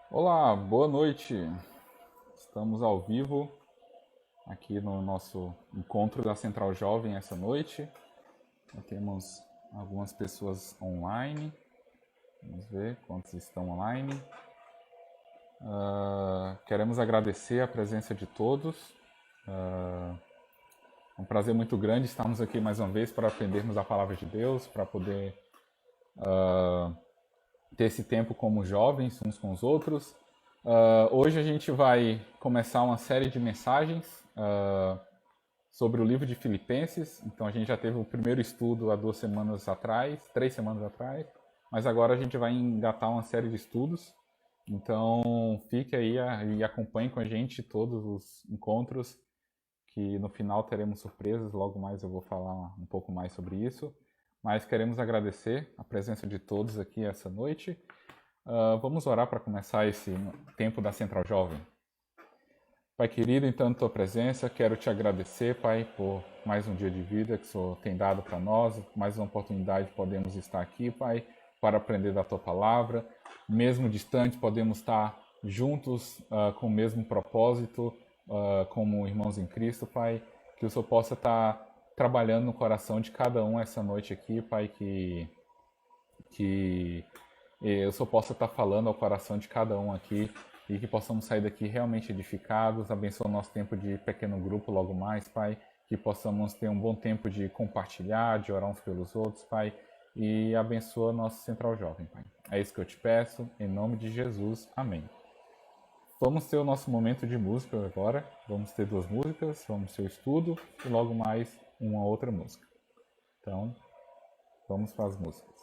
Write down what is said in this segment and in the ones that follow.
Olá, boa noite. Estamos ao vivo aqui no nosso encontro da Central Jovem essa noite. Já temos algumas pessoas online. Vamos ver quantos estão online. Queremos agradecer a presença de todos. É um prazer muito grande estarmos aqui mais uma vez para aprendermos a palavra de Deus, para poder ter esse tempo como jovens uns com os outros. Hoje a gente vai começar uma série de mensagens sobre o livro de Filipenses. Então a gente já teve o primeiro estudo há 2 semanas atrás, 3 semanas atrás, mas agora a gente vai engatar uma série de estudos. Então fique aí e acompanhe com a gente todos os encontros, que no final teremos surpresas. Logo mais eu vou falar um pouco mais sobre isso. Mas queremos agradecer a presença de todos aqui essa noite. Vamos orar para começar esse tempo da Central Jovem. Pai querido, em tanto tua presença, quero te agradecer, Pai, por mais um dia de vida que o Senhor tem dado para nós, mais uma oportunidade de podermos estar aqui, Pai, para aprender da tua palavra. Mesmo distante, podemos estar juntos com o mesmo propósito, como irmãos em Cristo, Pai, que o Senhor possa estar trabalhando no coração de cada um essa noite aqui, Pai, que eu só possa estar falando ao coração de cada um aqui e que possamos sair daqui realmente edificados. Abençoa o nosso tempo de pequeno grupo logo mais, Pai, que possamos ter um bom tempo de compartilhar, de orar uns pelos outros, Pai, e abençoa nosso Central Jovem, Pai. É isso que eu te peço, em nome de Jesus. Amém. Vamos ter o nosso momento de música agora. Vamos ter 2 músicas, vamos ter o estudo e logo mais uma outra música. Então, vamos para as músicas.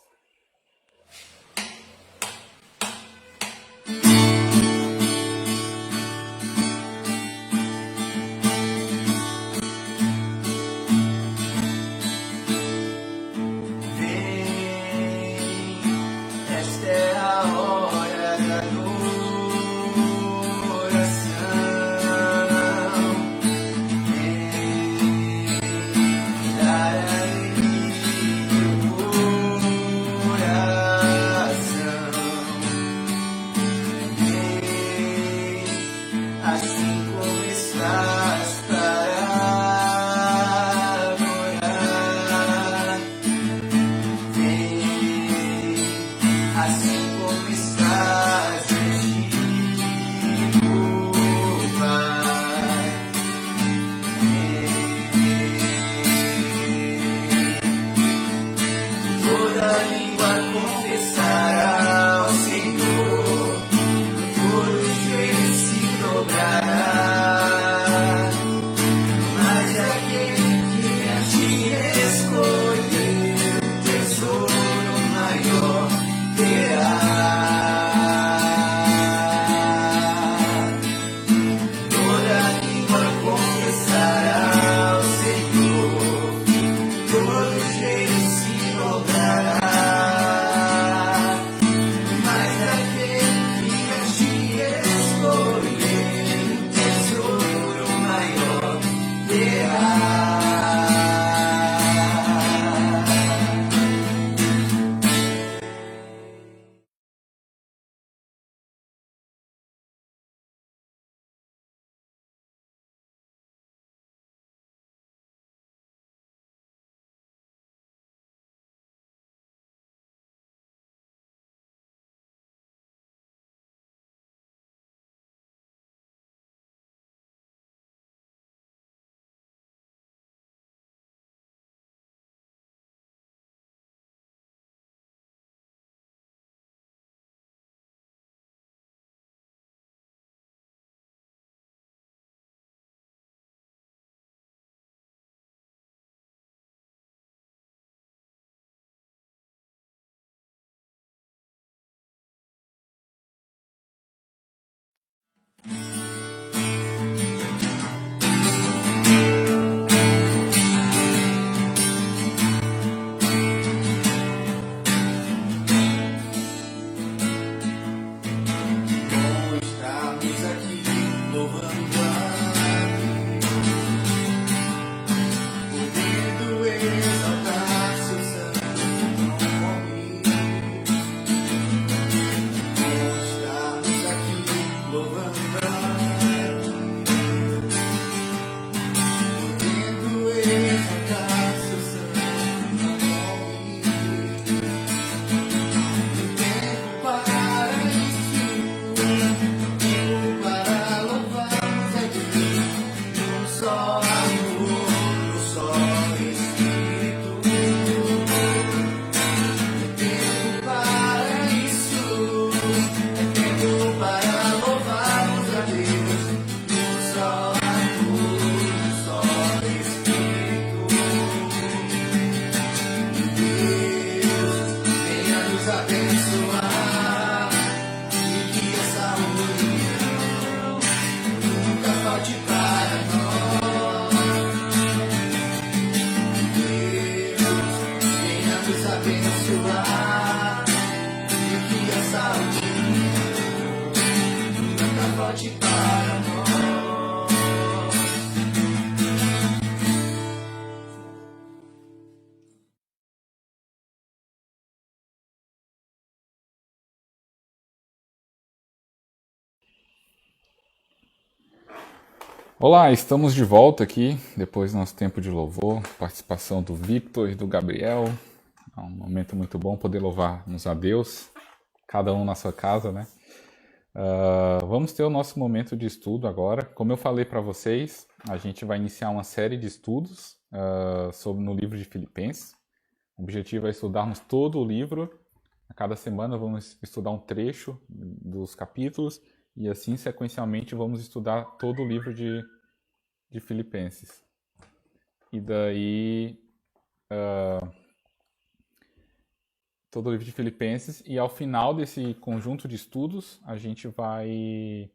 Olá, estamos de volta aqui, depois do nosso tempo de louvor, participação do Victor e do Gabriel. É um momento muito bom poder louvar-nos a Deus, cada um na sua casa, né? Vamos ter o nosso momento de estudo agora. Como eu falei para vocês, a gente vai iniciar uma série de estudos no livro de Filipenses. O objetivo é estudarmos todo o livro. A cada semana vamos estudar um trecho dos capítulos e assim sequencialmente vamos estudar todo o livro de Filipenses. E daí todo o livro de Filipenses, e ao final desse conjunto de estudos a gente vai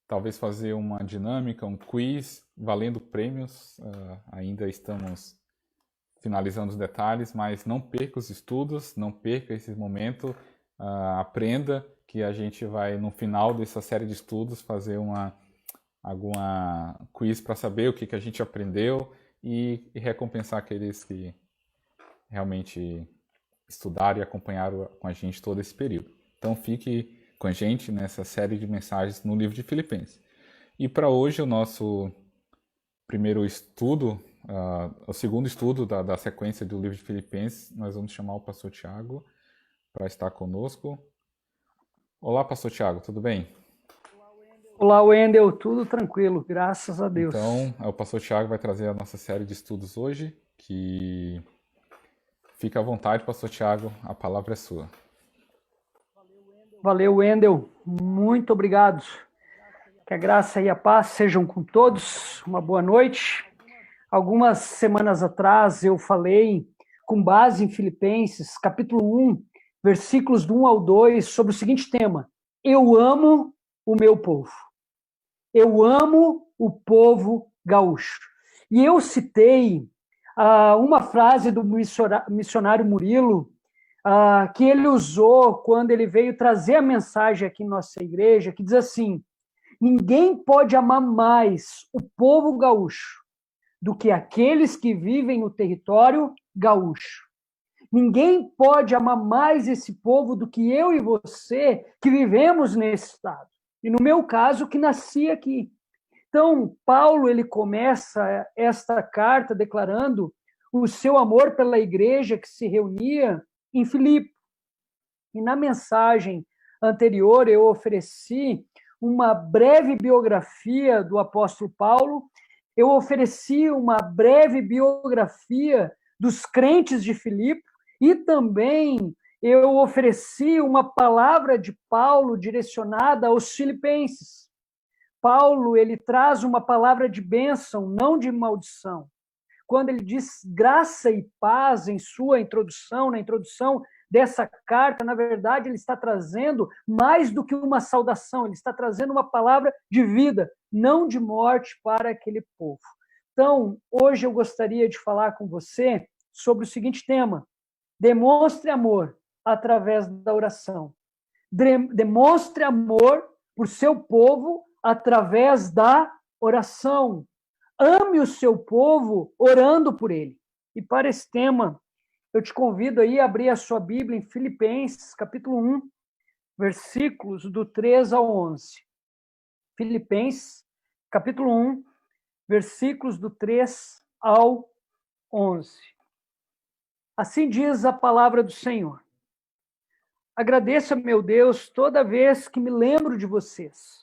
talvez fazer uma dinâmica, um quiz valendo prêmios. Ainda estamos finalizando os detalhes, mas não perca os estudos, não perca esse momento, aprenda que a gente vai no final dessa série de estudos fazer alguma quiz para saber o que a gente aprendeu e recompensar aqueles que realmente estudaram e acompanharam com a gente todo esse período. Então fique com a gente nessa série de mensagens no livro de Filipenses. E para hoje o nosso primeiro estudo, o segundo estudo da sequência do livro de Filipenses, nós vamos chamar o pastor Tiago para estar conosco. Olá, pastor Tiago, tudo bem? Olá, Wendel, tudo tranquilo, graças a Deus. Então, o pastor Tiago vai trazer a nossa série de estudos hoje, que fica à vontade, pastor Tiago, a palavra é sua. Valeu, Wendel, muito obrigado. Que a graça e a paz sejam com todos, uma boa noite. Algumas semanas atrás eu falei, com base em Filipenses, capítulo 1, versículos do 1 ao 2, sobre o seguinte tema: eu amo o meu povo. Eu amo o povo gaúcho. E eu citei uma frase do missionário Murilo, que ele usou quando ele veio trazer a mensagem aqui em nossa igreja, que diz assim: ninguém pode amar mais o povo gaúcho do que aqueles que vivem no território gaúcho. Ninguém pode amar mais esse povo do que eu e você que vivemos nesse estado. E no meu caso, que nasci aqui. Então, Paulo, ele começa esta carta declarando o seu amor pela igreja que se reunia em Filipe. E na mensagem anterior eu ofereci uma breve biografia do apóstolo Paulo, eu ofereci uma breve biografia dos crentes de Filipe e também eu ofereci uma palavra de Paulo direcionada aos filipenses. Paulo, ele traz uma palavra de bênção, não de maldição. Quando ele diz graça e paz em sua introdução, na introdução dessa carta, na verdade, ele está trazendo mais do que uma saudação, ele está trazendo uma palavra de vida, não de morte para aquele povo. Então, hoje eu gostaria de falar com você sobre o seguinte tema: demonstre amor através da oração. Demonstre amor por seu povo através da oração. Ame o seu povo orando por ele. E para esse tema, eu te convido aí a abrir a sua Bíblia em Filipenses, capítulo 1, versículos do 3 ao 11. Filipenses, capítulo 1, versículos do 3 ao 11. Assim diz a palavra do Senhor: agradeço a meu Deus toda vez que me lembro de vocês.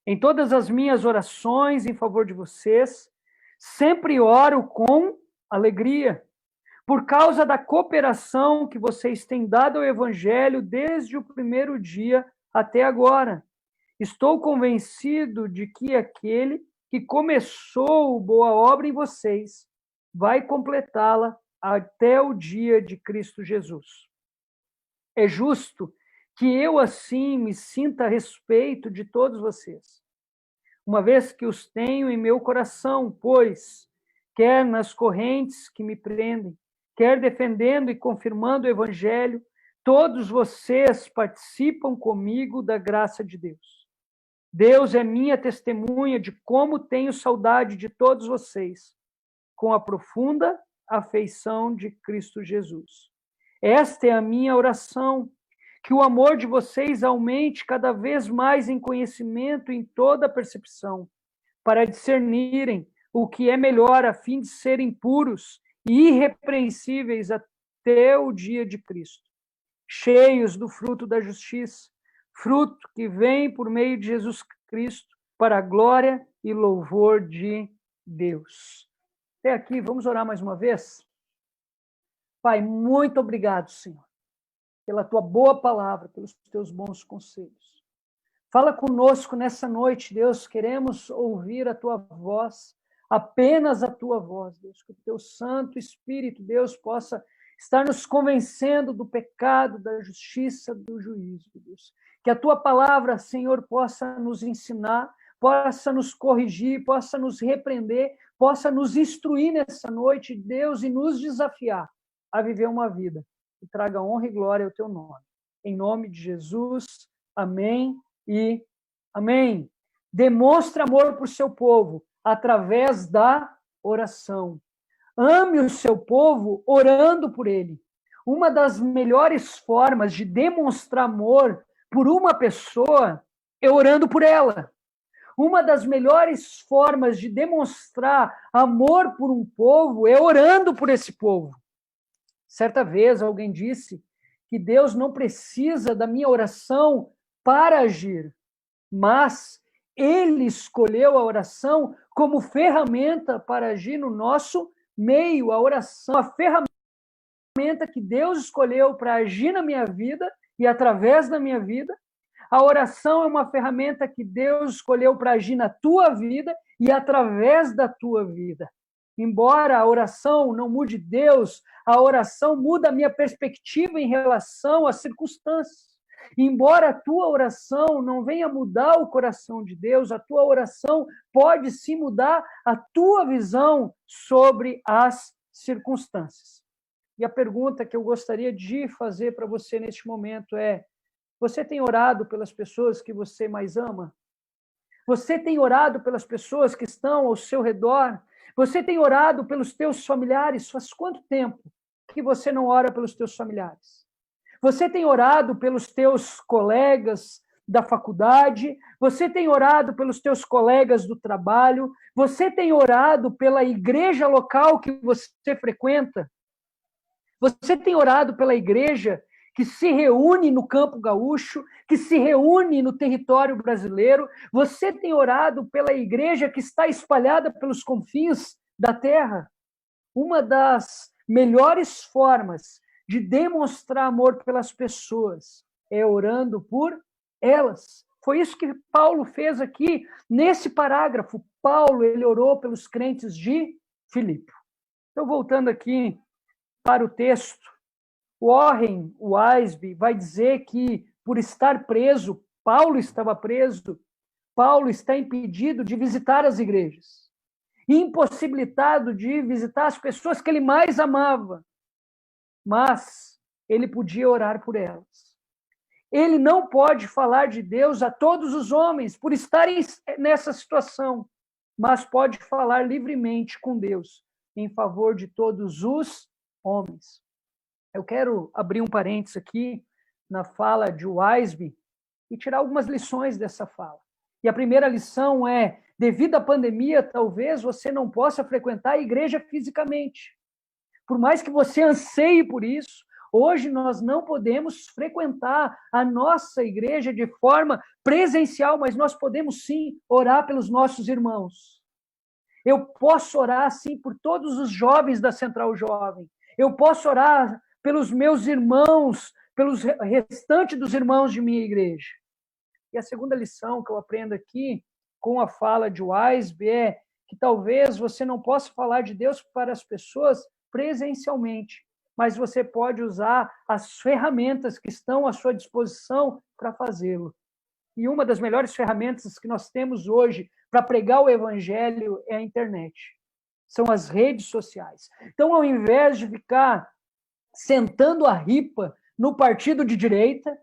Em todas as minhas orações em favor de vocês, sempre oro com alegria, por causa da cooperação que vocês têm dado ao Evangelho desde o primeiro dia até agora. Estou convencido de que aquele que começou boa obra em vocês vai completá-la até o dia de Cristo Jesus. É justo que eu, assim, me sinta a respeito de todos vocês, uma vez que os tenho em meu coração, pois, quer nas correntes que me prendem, quer defendendo e confirmando o Evangelho, todos vocês participam comigo da graça de Deus. Deus é minha testemunha de como tenho saudade de todos vocês, com a profunda afeição de Cristo Jesus. Esta é a minha oração, que o amor de vocês aumente cada vez mais em conhecimento, em toda percepção, para discernirem o que é melhor, a fim de serem puros e irrepreensíveis até o dia de Cristo, cheios do fruto da justiça, fruto que vem por meio de Jesus Cristo, para a glória e louvor de Deus. Até aqui, vamos orar mais uma vez? Pai, muito obrigado, Senhor, pela tua boa palavra, pelos teus bons conselhos. Fala conosco nessa noite, Deus, queremos ouvir a tua voz, apenas a tua voz, Deus, que o teu Santo Espírito, Deus, possa estar nos convencendo do pecado, da justiça, do juízo, Deus. Que a tua palavra, Senhor, possa nos ensinar, possa nos corrigir, possa nos repreender, possa nos instruir nessa noite, Deus, e nos desafiar a viver uma vida que traga honra e glória ao teu nome. Em nome de Jesus, amém e amém. Demonstre amor por seu povo através da oração. Ame o seu povo orando por ele. Uma das melhores formas de demonstrar amor por uma pessoa é orando por ela. Uma das melhores formas de demonstrar amor por um povo é orando por esse povo. Certa vez alguém disse que Deus não precisa da minha oração para agir, mas Ele escolheu a oração como ferramenta para agir no nosso meio. A oração, a ferramenta que Deus escolheu para agir na minha vida e através da minha vida. A oração é uma ferramenta que Deus escolheu para agir na tua vida e através da tua vida. Embora a oração não mude Deus, a oração muda a minha perspectiva em relação às circunstâncias. Embora a tua oração não venha mudar o coração de Deus, a tua oração pode sim mudar a tua visão sobre as circunstâncias. E a pergunta que eu gostaria de fazer para você neste momento é: você tem orado pelas pessoas que você mais ama? Você tem orado pelas pessoas que estão ao seu redor? Você tem orado pelos teus familiares? Faz quanto tempo que você não ora pelos teus familiares? Você tem orado pelos teus colegas da faculdade? Você tem orado pelos teus colegas do trabalho? Você tem orado pela igreja local que você frequenta? Você tem orado pela igreja que se reúne no Campo Gaúcho, que se reúne no território brasileiro? Você tem orado pela igreja que está espalhada pelos confins da terra? Uma das melhores formas de demonstrar amor pelas pessoas é orando por elas. Foi isso que Paulo fez aqui nesse parágrafo. Paulo, ele orou pelos crentes de Filipe. Então, voltando aqui para o texto, Warren Wiersbe vai dizer que, por estar preso, Paulo estava preso, Paulo está impedido de visitar as igrejas, impossibilitado de visitar as pessoas que ele mais amava, mas ele podia orar por elas. Ele não pode falar de Deus a todos os homens por estarem nessa situação, mas pode falar livremente com Deus em favor de todos os homens. Eu quero abrir um parênteses aqui na fala de Wiersbe e tirar algumas lições dessa fala. E a primeira lição é: devido à pandemia, talvez você não possa frequentar a igreja fisicamente. Por mais que você anseie por isso, hoje nós não podemos frequentar a nossa igreja de forma presencial, mas nós podemos sim orar pelos nossos irmãos. Eu posso orar sim por todos os jovens da Central Jovem. Eu posso orar pelos meus irmãos, pelos restantes dos irmãos de minha igreja. E a segunda lição que eu aprendo aqui com a fala de Wiersbe é que talvez você não possa falar de Deus para as pessoas presencialmente, mas você pode usar as ferramentas que estão à sua disposição para fazê-lo. E uma das melhores ferramentas que nós temos hoje para pregar o evangelho é a internet. São as redes sociais. Então, ao invés de ficar sentando a ripa no partido de direita,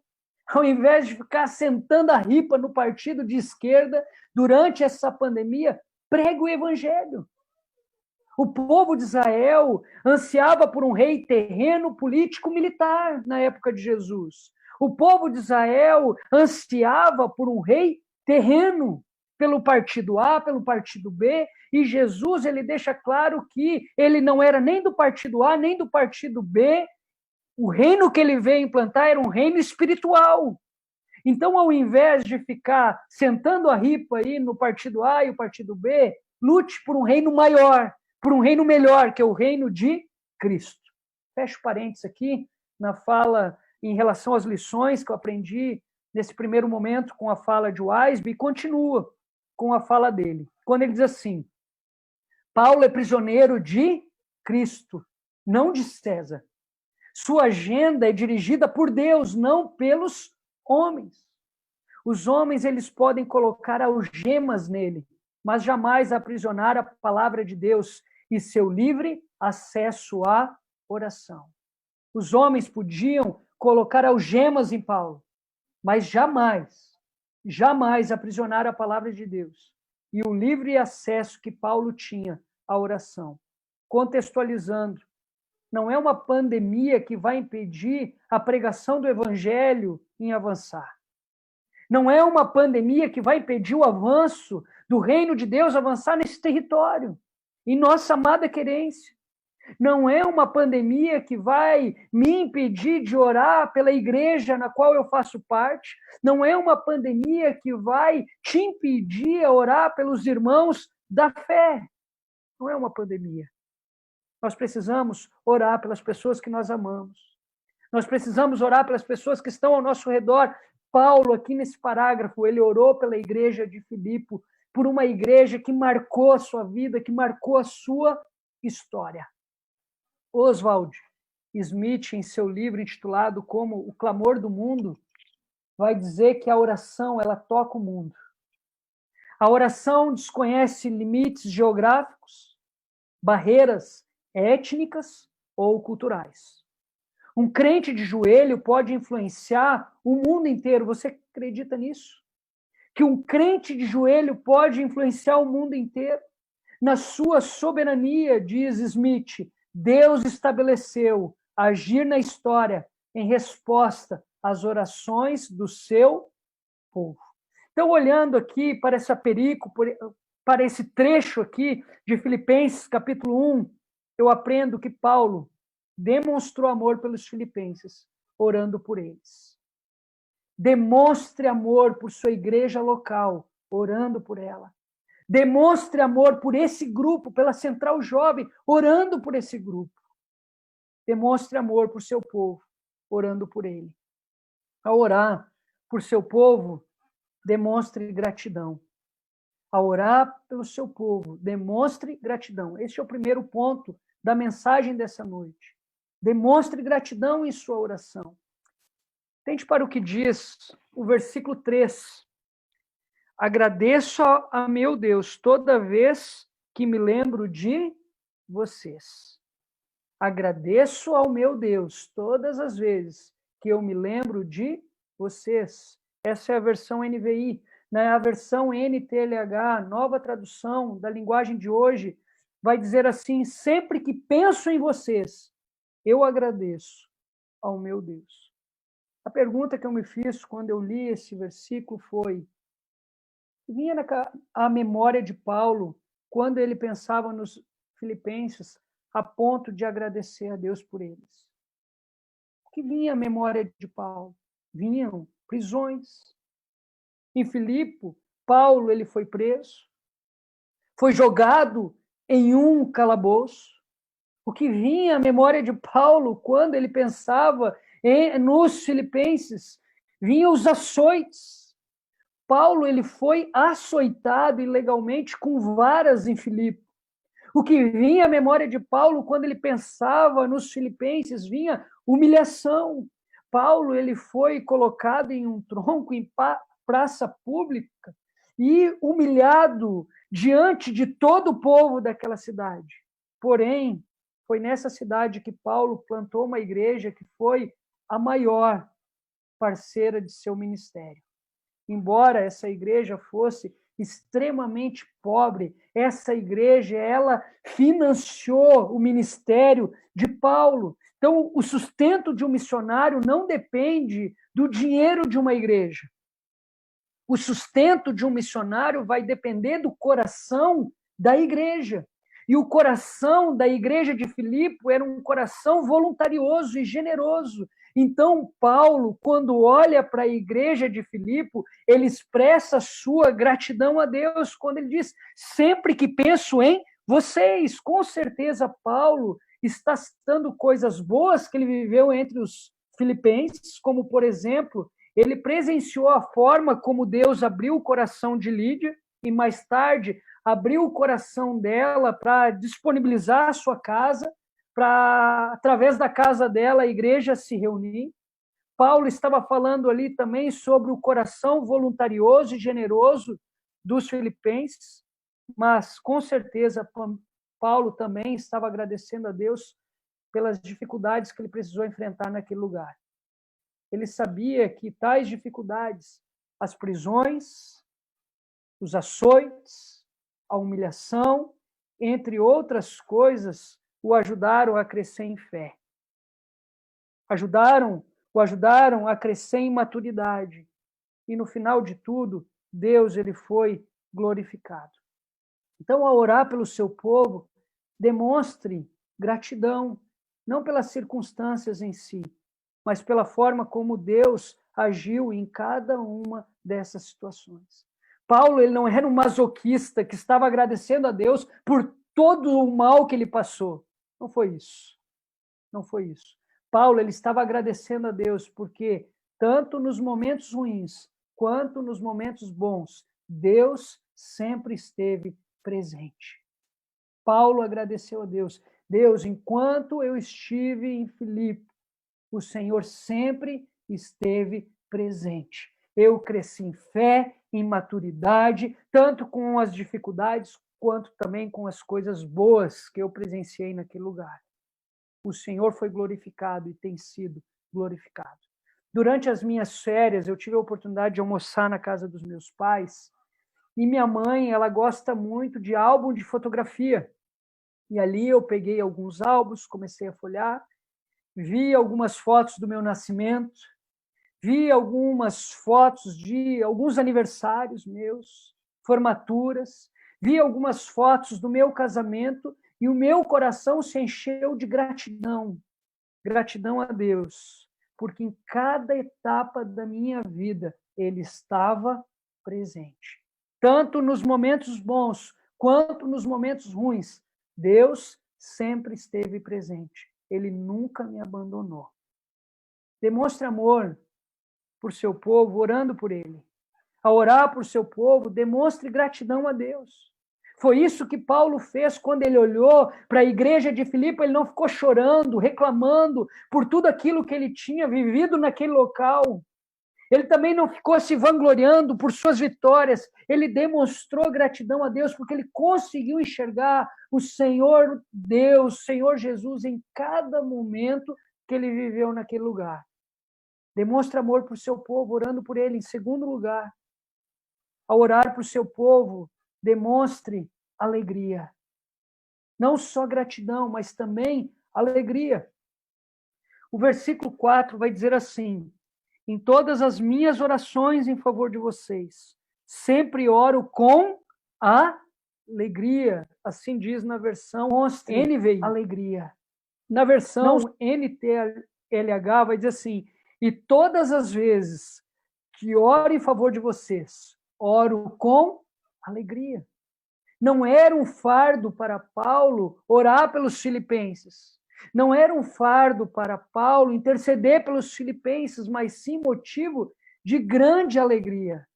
ao invés de ficar sentando a ripa no partido de esquerda, durante essa pandemia, pregue o evangelho. O povo de Israel ansiava por um rei terreno, político, militar na época de Jesus. O povo de Israel ansiava por um rei terreno. pelo partido A, pelo partido B, e Jesus ele deixa claro que ele não era nem do partido A, nem do partido B. O reino que ele veio implantar era um reino espiritual. Então, ao invés de ficar sentando a ripa aí no partido A e o partido B, lute por um reino maior, por um reino melhor, que é o reino de Cristo. Fecho parênteses aqui na fala em relação às lições que eu aprendi nesse primeiro momento com a fala de Weisby, e continua com a fala dele. Quando ele diz assim, Paulo é prisioneiro de Cristo, não de César. Sua agenda é dirigida por Deus, não pelos homens. Os homens, eles podem colocar algemas nele, mas jamais aprisionar a palavra de Deus e seu livre acesso à oração. Os homens podiam colocar algemas em Paulo, mas jamais aprisionar a palavra de Deus e o livre acesso que Paulo tinha à oração. Contextualizando, não é uma pandemia que vai impedir a pregação do evangelho em avançar. Não é uma pandemia que vai impedir o avanço do reino de Deus avançar nesse território, em nossa amada querência. Não é uma pandemia que vai me impedir de orar pela igreja na qual eu faço parte. Não é uma pandemia que vai te impedir a orar pelos irmãos da fé. Não é uma pandemia. Nós precisamos orar pelas pessoas que nós amamos. Nós precisamos orar pelas pessoas que estão ao nosso redor. Paulo, aqui nesse parágrafo, ele orou pela igreja de Filipe, por uma igreja que marcou a sua vida, que marcou a sua história. Oswald Smith, em seu livro intitulado como O Clamor do Mundo, vai dizer que a oração, ela toca o mundo. A oração desconhece limites geográficos, barreiras étnicas ou culturais. Um crente de joelho pode influenciar o mundo inteiro. Você acredita nisso? Que um crente de joelho pode influenciar o mundo inteiro? Na sua soberania, diz Smith, Deus estabeleceu agir na história em resposta às orações do seu povo. Então, olhando aqui para essa perícope, para esse trecho aqui de Filipenses, capítulo 1, eu aprendo que Paulo demonstrou amor pelos filipenses, orando por eles. Demonstre amor por sua igreja local, orando por ela. Demonstre amor por esse grupo, pela Central Jovem, orando por esse grupo. Demonstre amor por seu povo, orando por ele. Ao orar por seu povo, demonstre gratidão. Ao orar pelo seu povo, demonstre gratidão. Esse é o primeiro ponto da mensagem dessa noite. Demonstre gratidão em sua oração. Tente para o que diz o versículo 3. Agradeço a meu Deus toda vez que me lembro de vocês. Agradeço ao meu Deus todas as vezes que eu me lembro de vocês. Essa é a versão NVI. Na versão NTLH, nova tradução da linguagem de hoje, vai dizer assim: sempre que penso em vocês, eu agradeço ao meu Deus. A pergunta que eu me fiz quando eu li esse versículo foi: vinha à memória de Paulo quando ele pensava nos filipenses a ponto de agradecer a Deus por eles? O que vinha à memória de Paulo? Vinham prisões. Em Filipe, Paulo ele foi preso, foi jogado em um calabouço. O que vinha à memória de Paulo quando ele pensava nos filipenses? Vinham os açoites. Paulo ele foi açoitado ilegalmente com varas em Filipe. O que vinha à memória de Paulo quando ele pensava nos filipenses? Vinha humilhação. Paulo ele foi colocado em um tronco em praça pública e humilhado diante de todo o povo daquela cidade. Porém, foi nessa cidade que Paulo plantou uma igreja que foi a maior parceira de seu ministério. Embora essa igreja fosse extremamente pobre, essa igreja, ela financiou o ministério de Paulo. Então, o sustento de um missionário não depende do dinheiro de uma igreja. O sustento de um missionário vai depender do coração da igreja. E o coração da igreja de Filipe era um coração voluntarioso e generoso. Então, Paulo, quando olha para a igreja de Filipe, ele expressa sua gratidão a Deus, quando ele diz, sempre que penso em vocês. Com certeza, Paulo está citando coisas boas que ele viveu entre os filipenses, como, por exemplo, ele presenciou a forma como Deus abriu o coração de Lídia e, mais tarde, abriu o coração dela para disponibilizar a sua casa, para, através da casa dela, a igreja se reunir. Paulo estava falando ali também sobre o coração voluntarioso e generoso dos filipenses, mas, com certeza, Paulo também estava agradecendo a Deus pelas dificuldades que ele precisou enfrentar naquele lugar. Ele sabia que tais dificuldades, as prisões, os açoites, a humilhação, entre outras coisas, o ajudaram a crescer em fé. O ajudaram a crescer em maturidade. E no final de tudo, Deus ele foi glorificado. Então, ao orar pelo seu povo, demonstre gratidão, não pelas circunstâncias em si, mas pela forma como Deus agiu em cada uma dessas situações. Paulo ele não era um masoquista que estava agradecendo a Deus por todo o mal que ele passou. Não foi isso. Não foi isso. Paulo ele estava agradecendo a Deus porque, tanto nos momentos ruins quanto nos momentos bons, Deus sempre esteve presente. Paulo agradeceu a Deus. Deus, enquanto eu estive em Filipe, o Senhor sempre esteve presente. Eu cresci em fé, em maturidade, tanto com as dificuldades, quanto também com as coisas boas que eu presenciei naquele lugar. O Senhor foi glorificado e tem sido glorificado. Durante as minhas férias, eu tive a oportunidade de almoçar na casa dos meus pais, e minha mãe, ela gosta muito de álbum de fotografia. E ali eu peguei alguns álbuns, comecei a folhear, vi algumas fotos do meu nascimento, vi algumas fotos de alguns aniversários meus, formaturas, vi algumas fotos do meu casamento e o meu coração se encheu de gratidão. Gratidão a Deus, porque em cada etapa da minha vida Ele estava presente. Tanto nos momentos bons quanto nos momentos ruins, Deus sempre esteve presente. Ele nunca me abandonou. Demonstre amor por seu povo, orando por ele. Ao orar por seu povo, demonstre gratidão a Deus. Foi isso que Paulo fez quando ele olhou para a igreja de Filipe. Ele não ficou chorando, reclamando por tudo aquilo que ele tinha vivido naquele local. Ele também não ficou se vangloriando por suas vitórias. Ele demonstrou gratidão a Deus porque ele conseguiu enxergar o Senhor Deus, o Senhor Jesus, em cada momento que ele viveu naquele lugar. Demonstre amor por seu povo, orando por ele. Em segundo lugar, ao orar por seu povo, demonstre alegria. Não só gratidão, mas também alegria. O versículo 4 vai dizer assim: em todas as minhas orações em favor de vocês, sempre oro com alegria. Assim diz na versão NVI, alegria. Na versão NTLH vai dizer assim: e todas as vezes que oro em favor de vocês, oro com alegria. Não era um fardo para Paulo orar pelos filipenses. Não era um fardo para Paulo interceder pelos filipenses, mas sim motivo de grande alegria.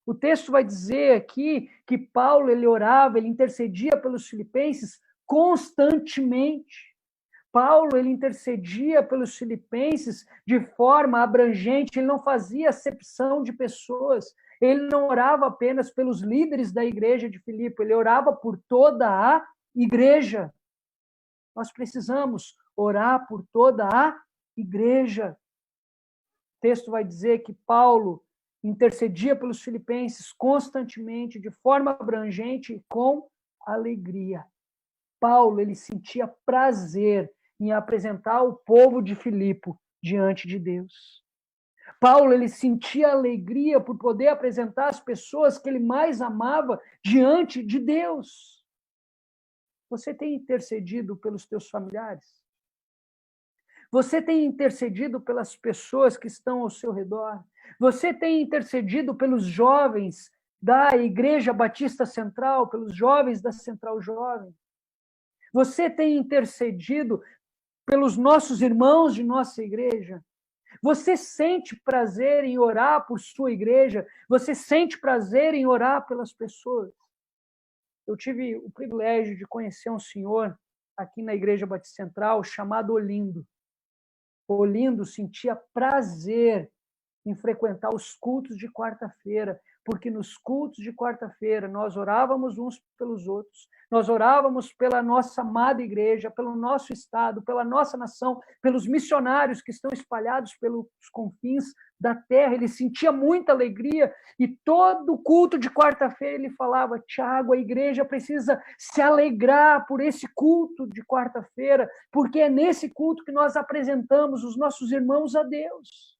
O texto vai dizer aqui que Paulo ele orava, ele intercedia pelos filipenses constantemente. Paulo ele intercedia pelos filipenses de forma abrangente, ele não fazia acepção de pessoas, ele não orava apenas pelos líderes da igreja de Filipe, ele orava por toda a igreja. Nós precisamos orar por toda a igreja. O texto vai dizer que Paulo intercedia pelos filipenses constantemente, de forma abrangente e com alegria. Paulo ele sentia prazer em apresentar o povo de Filipe diante de Deus. Paulo, ele sentia alegria por poder apresentar as pessoas que ele mais amava diante de Deus. Você tem intercedido pelos teus familiares? Você tem intercedido pelas pessoas que estão ao seu redor? Você tem intercedido pelos jovens da Igreja Batista Central, pelos jovens da Central Jovem? Você tem intercedido pelos nossos irmãos de nossa igreja? Você sente prazer em orar por sua igreja? Você sente prazer em orar pelas pessoas? Eu tive o privilégio de conhecer um senhor aqui na Igreja Batista Central chamado Olindo. Olindo sentia prazer em frequentar os cultos de quarta-feira, porque nos cultos de quarta-feira nós orávamos uns pelos outros, nós orávamos pela nossa amada igreja, pelo nosso estado, pela nossa nação, pelos missionários que estão espalhados pelos confins da terra. Ele sentia muita alegria e todo culto de quarta-feira ele falava: Tiago, a igreja precisa se alegrar por esse culto de quarta-feira, porque é nesse culto que nós apresentamos os nossos irmãos a Deus.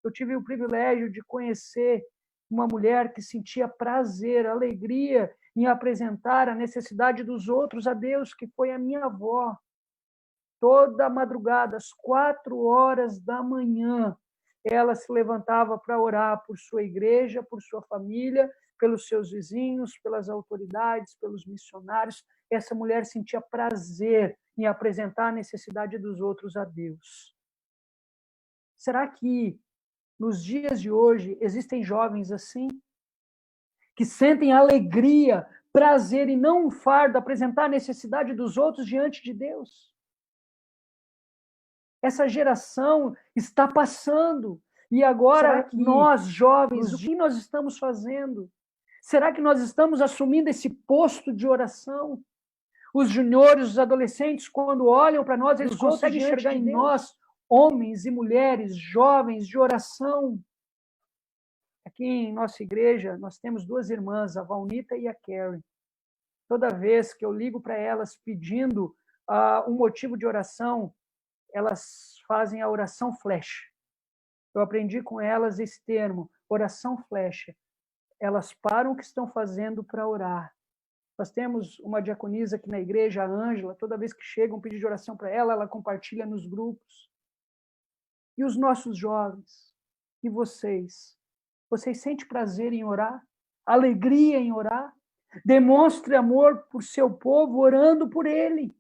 Eu tive o privilégio de conhecer uma mulher que sentia prazer, alegria em apresentar a necessidade dos outros a Deus, que foi a minha avó. Toda madrugada, às 4 horas da manhã, ela se levantava para orar por sua igreja, por sua família, pelos seus vizinhos, pelas autoridades, pelos missionários. Essa mulher sentia prazer em apresentar a necessidade dos outros a Deus. Será que nos dias de hoje existem jovens assim? Que sentem alegria, prazer e não um fardo, apresentar a necessidade dos outros diante de Deus? Essa geração está passando. E agora, nós, jovens, o que nós estamos fazendo? Será que nós estamos assumindo esse posto de oração? Os juniores, os adolescentes, quando olham para nós, eles conseguem enxergar em nós homens e mulheres, jovens de oração. Aqui em nossa igreja, nós temos 2 irmãs, a Valnita e a Karen. Toda vez que eu ligo para elas pedindo um motivo de oração, elas fazem a oração flecha. Eu aprendi com elas esse termo, oração flecha. Elas param o que estão fazendo para orar. Nós temos uma diaconisa aqui na igreja, a Ângela, toda vez que chega um pedido de oração para ela, ela compartilha nos grupos. E os nossos jovens? E vocês? Vocês sentem prazer em orar? Alegria em orar? Demonstre amor por seu povo orando por ele.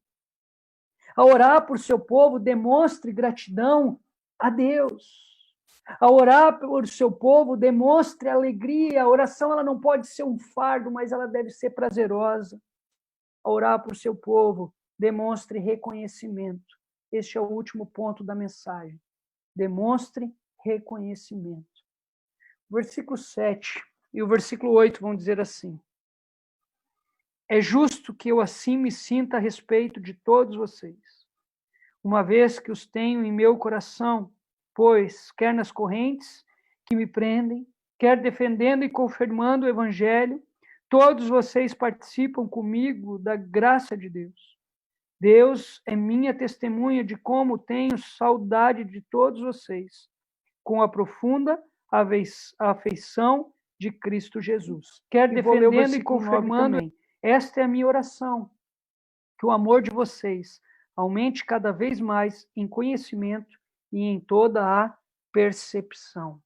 A orar por seu povo, demonstre gratidão a Deus. A orar por seu povo, demonstre alegria. A oração ela não pode ser um fardo, mas ela deve ser prazerosa. A orar por seu povo, demonstre reconhecimento. Este é o último ponto da mensagem. Demonstre reconhecimento. O versículo 7 e o versículo 8 vão dizer assim: é justo que eu assim me sinta a respeito de todos vocês, uma vez que os tenho em meu coração, pois, quer nas correntes que me prendem, quer defendendo e confirmando o evangelho, todos vocês participam comigo da graça de Deus. Deus é minha testemunha de como tenho saudade de todos vocês, com a profunda afeição de Cristo Jesus. Quer defendendo e confirmando, esta é a minha oração, que o amor de vocês aumente cada vez mais em conhecimento e em toda a percepção.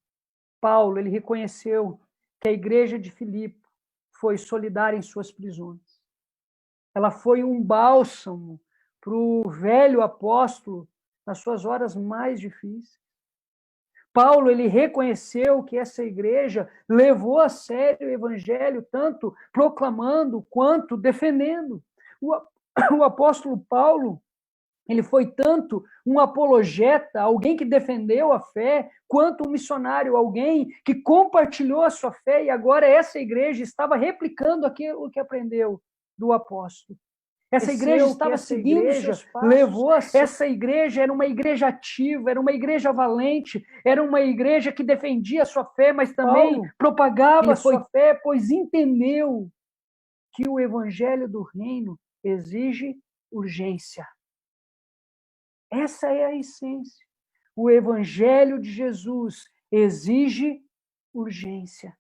Paulo, ele reconheceu que a igreja de Filipe foi solidária em suas prisões. Ela foi um bálsamo para o velho apóstolo nas suas horas mais difíceis. Paulo, ele reconheceu que essa igreja levou a sério o evangelho, tanto proclamando quanto defendendo. O apóstolo Paulo, ele foi tanto um apologeta, alguém que defendeu a fé, quanto um missionário, alguém que compartilhou a sua fé, e agora essa igreja estava replicando aquilo que aprendeu do apóstolo. Essa igreja estava seguindo seus passos. Levou essa igreja era uma igreja ativa, era uma igreja valente, era uma igreja que defendia a sua fé, mas também propagava a sua fé, pois entendeu que o evangelho do reino exige urgência. Essa é a essência. O Evangelho de Jesus exige urgência.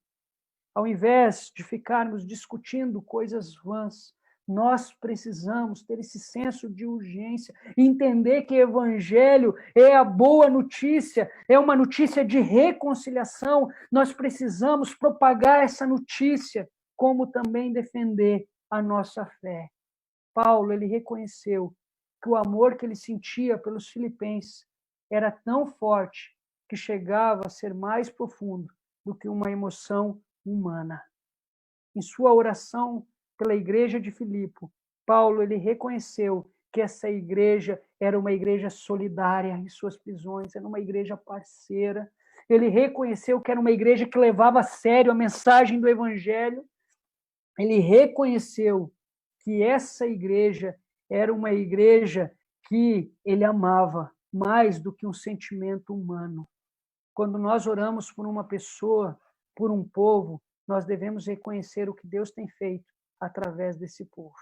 Ao invés de ficarmos discutindo coisas vãs, nós precisamos ter esse senso de urgência, entender que o Evangelho é a boa notícia, é uma notícia de reconciliação. Nós precisamos propagar essa notícia, como também defender a nossa fé. Paulo, ele reconheceu que o amor que ele sentia pelos filipenses era tão forte que chegava a ser mais profundo do que uma emoção humana. Em sua oração pela igreja de Filipe, Paulo ele reconheceu que essa igreja era uma igreja solidária em suas prisões, era uma igreja parceira. Ele reconheceu que era uma igreja que levava a sério a mensagem do evangelho. Ele reconheceu que essa igreja era uma igreja que ele amava mais do que um sentimento humano. Quando nós oramos por uma pessoa, por um povo, nós devemos reconhecer o que Deus tem feito através desse povo.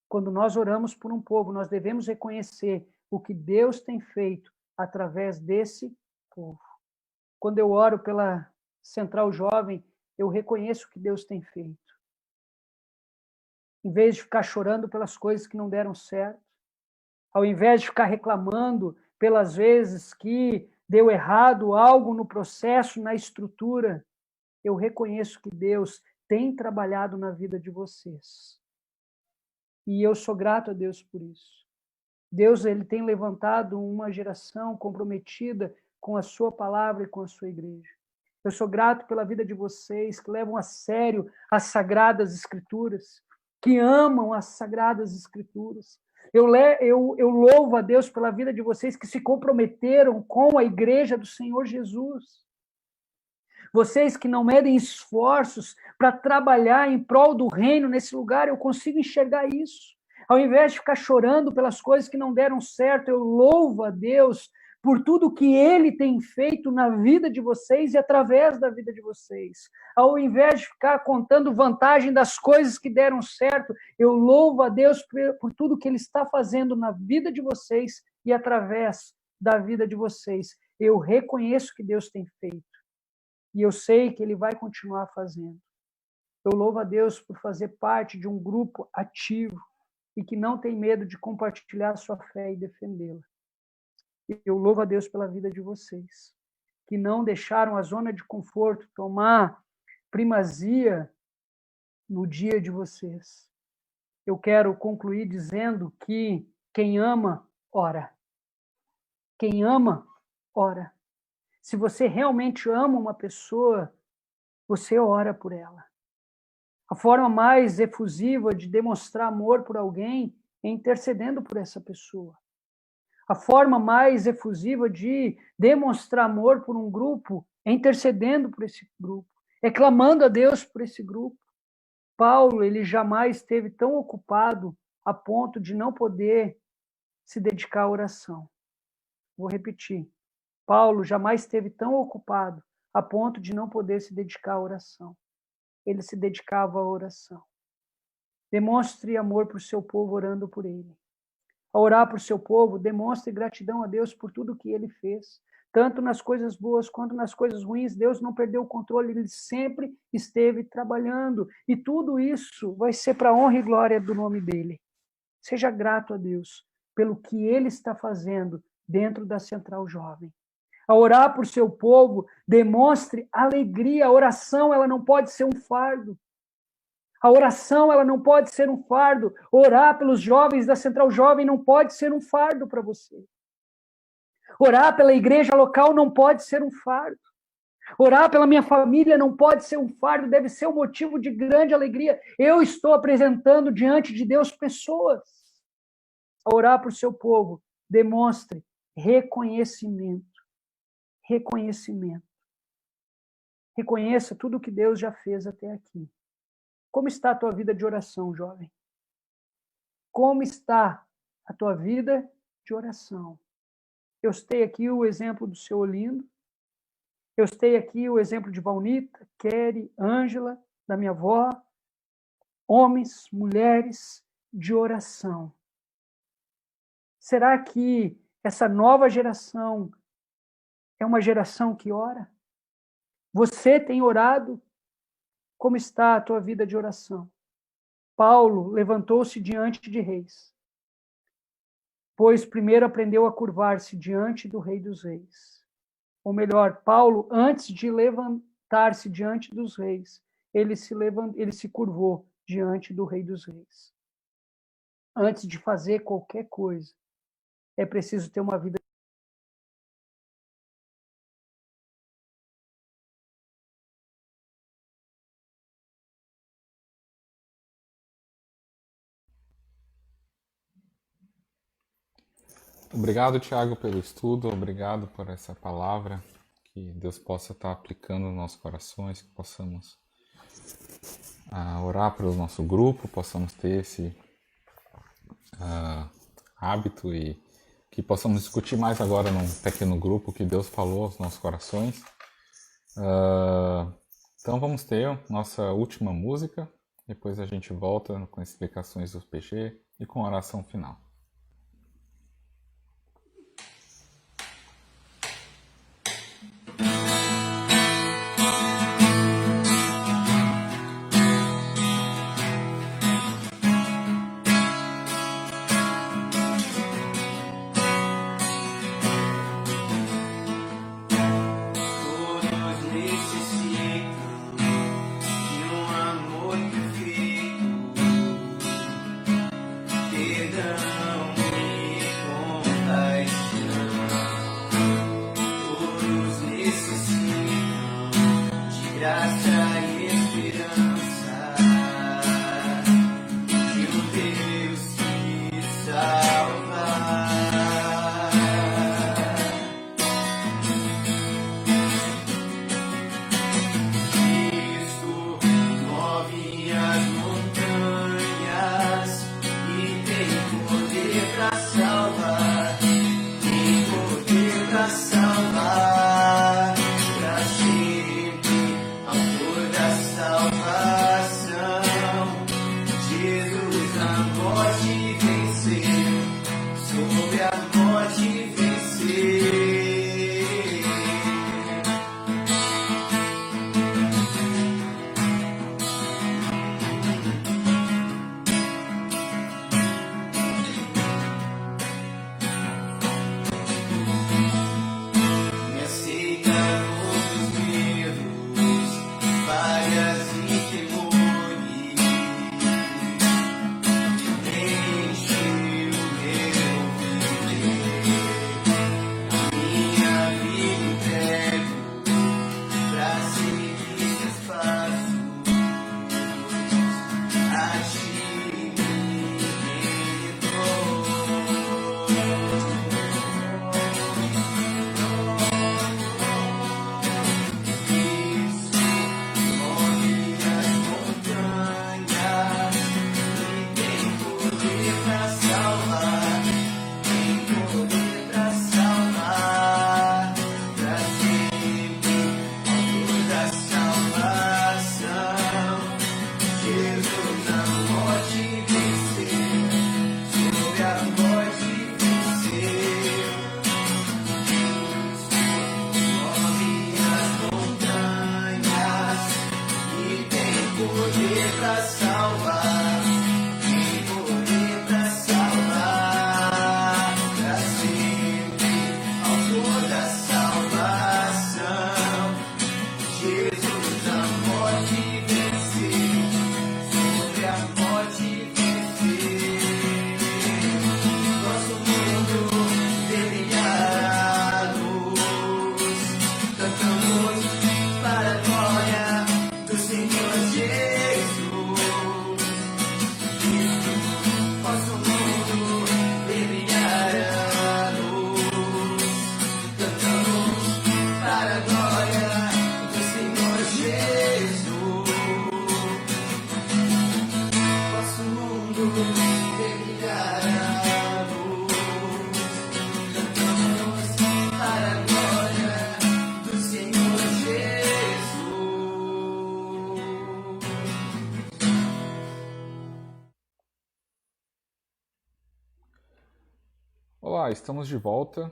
Quando nós oramos por um povo, nós devemos reconhecer o que Deus tem feito através desse povo. Quando eu oro pela Central Jovem, eu reconheço o que Deus tem feito. Em vez de ficar chorando pelas coisas que não deram certo, ao invés de ficar reclamando pelas vezes que deu errado algo no processo, na estrutura, eu reconheço que Deus tem trabalhado na vida de vocês. E eu sou grato a Deus por isso. Deus, ele tem levantado uma geração comprometida com a sua palavra e com a sua igreja. Eu sou grato pela vida de vocês que levam a sério as sagradas escrituras, que amam as sagradas escrituras. Eu louvo a Deus pela vida de vocês que se comprometeram com a igreja do Senhor Jesus. Vocês que não medem esforços para trabalhar em prol do reino nesse lugar, eu consigo enxergar isso. Ao invés de ficar chorando pelas coisas que não deram certo, eu louvo a Deus por tudo que Ele tem feito na vida de vocês e através da vida de vocês. Ao invés de ficar contando vantagem das coisas que deram certo, eu louvo a Deus por tudo que Ele está fazendo na vida de vocês e através da vida de vocês. Eu reconheço que Deus tem feito. E eu sei que Ele vai continuar fazendo. Eu louvo a Deus por fazer parte de um grupo ativo e que não tem medo de compartilhar a sua fé e defendê-la. Eu louvo a Deus pela vida de vocês, que não deixaram a zona de conforto tomar primazia no dia de vocês. Eu quero concluir dizendo que quem ama, ora. Quem ama, ora. Se você realmente ama uma pessoa, você ora por ela. A forma mais efusiva de demonstrar amor por alguém é intercedendo por essa pessoa. A forma mais efusiva de demonstrar amor por um grupo é intercedendo por esse grupo, é clamando a Deus por esse grupo. Paulo, ele jamais esteve tão ocupado a ponto de não poder se dedicar à oração. Vou repetir. Paulo jamais esteve tão ocupado a ponto de não poder se dedicar à oração. Ele se dedicava à oração. Demonstre amor por seu povo orando por ele. Ao orar por seu povo, demonstre gratidão a Deus por tudo que ele fez. Tanto nas coisas boas quanto nas coisas ruins, Deus não perdeu o controle, ele sempre esteve trabalhando. E tudo isso vai ser para a honra e glória do nome dele. Seja grato a Deus pelo que ele está fazendo dentro da Central Jovem. Ao orar por seu povo, demonstre alegria. A oração, ela não pode ser um fardo. A oração, ela não pode ser um fardo. Orar pelos jovens da Central Jovem não pode ser um fardo para você. Orar pela igreja local não pode ser um fardo. Orar pela minha família não pode ser um fardo, deve ser um motivo de grande alegria. Eu estou apresentando diante de Deus pessoas. Ao orar por seu povo, demonstre reconhecimento. Reconhecimento. Reconheça tudo o que Deus já fez até aqui. Como está a tua vida de oração, jovem? Como está a tua vida de oração? Eu citei aqui o exemplo do seu Olindo. Eu citei aqui o exemplo de Valnita, Kelly, Ângela, da minha avó. Homens, mulheres de oração. Será que essa nova geração é uma geração que ora? Você tem orado? Como está a tua vida de oração? Paulo levantou-se diante de reis, pois primeiro aprendeu a curvar-se diante do Rei dos Reis. Ou melhor, Paulo, antes de levantar-se diante dos reis, ele se curvou diante do Rei dos Reis. Antes de fazer qualquer coisa, é preciso ter uma vida. Obrigado, Tiago, pelo estudo, obrigado por essa palavra, que Deus possa estar aplicando nos nossos corações, que possamos orar pelo nosso grupo, possamos ter esse hábito e que possamos discutir mais agora num pequeno grupo que Deus falou aos nossos corações. Então vamos ter nossa última música, depois a gente volta com explicações do PG e com a oração final. Olá, estamos de volta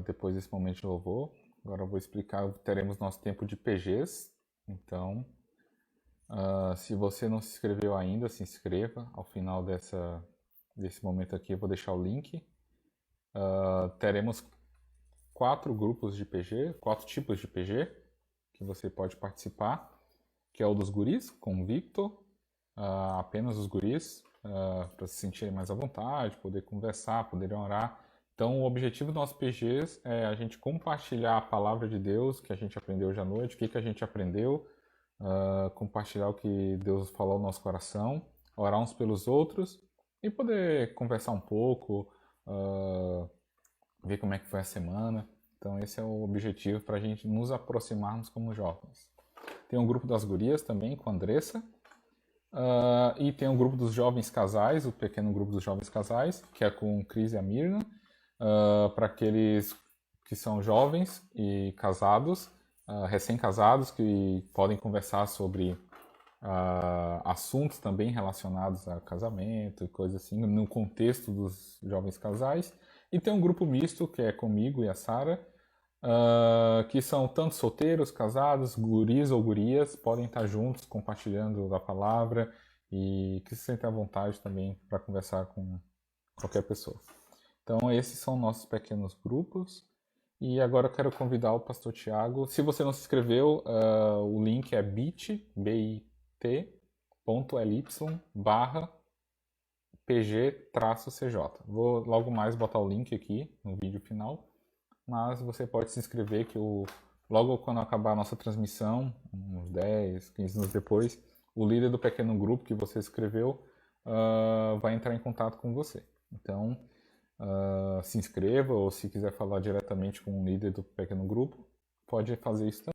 depois desse momento de louvor. Agora eu vou explicar, teremos nosso tempo de PGs. Então, se você não se inscreveu ainda, se inscreva. Ao final desse momento aqui eu vou deixar o link. Teremos 4 grupos de PG, 4 tipos de PG que você pode participar, que é o dos guris, com o Victor, apenas os guris, para se sentirem mais à vontade, poder conversar, poderem orar. Então, o objetivo do nosso PGs é a gente compartilhar a palavra de Deus que a gente aprendeu hoje à noite, o que a gente aprendeu, compartilhar o que Deus falou no nosso coração, orar uns pelos outros e poder conversar um pouco, ver como é que foi a semana. Então, esse é o objetivo para a gente nos aproximarmos como jovens. Tem um grupo das gurias também, com a Andressa. E tem um grupo dos jovens casais, o pequeno grupo dos jovens casais, que é com o Cris e a Mirna, para aqueles que são jovens e casados, recém-casados, que podem conversar sobre assuntos também relacionados a casamento e coisas assim, no contexto dos jovens casais. E tem um grupo misto, que é comigo e a Sara, que são tanto solteiros, casados, guris ou gurias, podem estar juntos compartilhando a palavra e que se sentem à vontade também para conversar com qualquer pessoa. Então, esses são nossos pequenos grupos. E agora eu quero convidar o pastor Tiago. Se você não se inscreveu, o link é bit.ly/pg-cj. Vou logo mais botar o link aqui no vídeo final. Mas você pode se inscrever que logo quando acabar a nossa transmissão, uns 10, 15 minutos depois, o líder do pequeno grupo que você escreveu vai entrar em contato com você. Então, se inscreva ou se quiser falar diretamente com o líder do pequeno grupo, pode fazer isso também.